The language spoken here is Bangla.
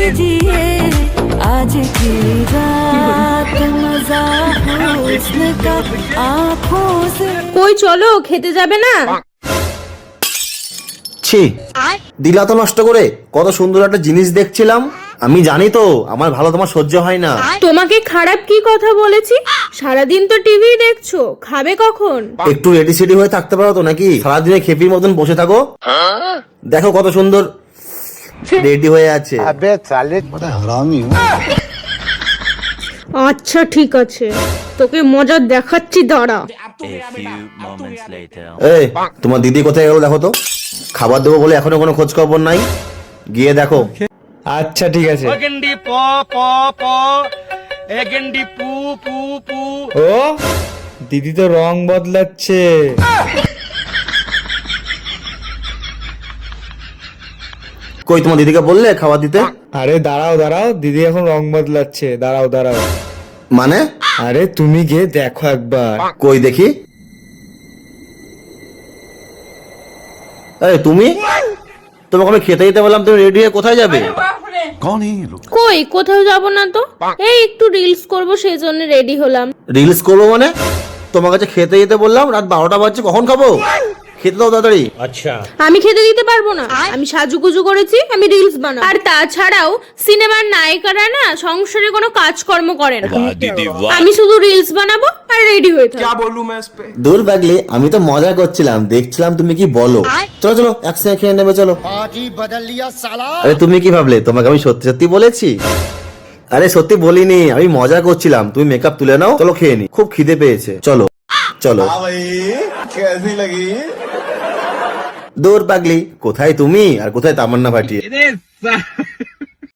लीजिए आज की रात मजा हुस्न का आँखों से। কই চলো, খেতে যাবে না? ছি, দিলা তো নষ্ট করে। কত সুন্দর একটা জিনিস দেখছিলাম। আমি জানি তো আমার ভালো তোমার সহ্য হয় না। তোমাকে খারাপ কি কথা বলেছি? সারাদিন তো টিভি দেখছো, খাবে কখন? একটু রেডি সেডি হয়ে থাকতে পারো তো নাকি? সারাদিনে খেপির মতন বসে থাকো। দেখো কত সুন্দর রেডি হয়ে আছে। আচ্ছা ঠিক আছে, তোকে মজা দেখাচ্ছি, দাঁড়া। এই তোমার দিদি কোথায় গেল দেখো তো। খাবার দেবো বলে এখনো কোনো খোঁজ খবর নাই, গিয়ে দেখো। আচ্ছা ঠিক আছে। ও দিদি তো রং বদলাচ্ছে। কই তোমার দিদিকে বললে খাবার দিতে? আরে দাঁড়াও দাঁড়াও, দিদি এখন রং বদলাচ্ছে, দাঁড়াও দাঁড়াও। মানে? আরে তুমি গিয়ে দেখো একবার। কই দেখি। এই তুমি, তোমাকে আমি খেতে দিতে বললাম, তুমি রেডি হয়ে কোথায় যাবে? কই কোথাও যাব না তো, এই একটু রিলস করব সেই জন্য রেডি হলাম। রিলস করবো মানে? তোমার কাছে খেতে দিতে বললাম, রাত 12টা বাজছে, কখন খাবো? খেতে দাও তাড়াতাড়ি। আমি খেতে দিতে পারবো না, আমি সাজুগুজু করেছি, আমি রিলস বানাবো। আর তাছাড়াও সিনেমার নায়িকারা না সংসারে কোনো কাজকর্ম করে না, আমি শুধু রিলস বানাবো আর রেডি হয়ে থাকবো। দূর বাগলি, আমি তো মজা করছিলাম, দেখছিলাম তুমি কি বলো। চলো চলো একসাথে খেয়ে নেবে, চলো। আরে তুমি কি ভাবলে তোমাকে আমি সত্যি সত্যি বলেছি? আরে সত্যি বলিনি, আমি মজা করছিলাম। তুমি মেকআপ তুলে নাও, চলো খেয়ে নি, খুব খিদে পেয়েছে। চলো চলো। দূর পাগলি, কোথায় তুমি আর কোথায় তামান্না ভাটিয়ে।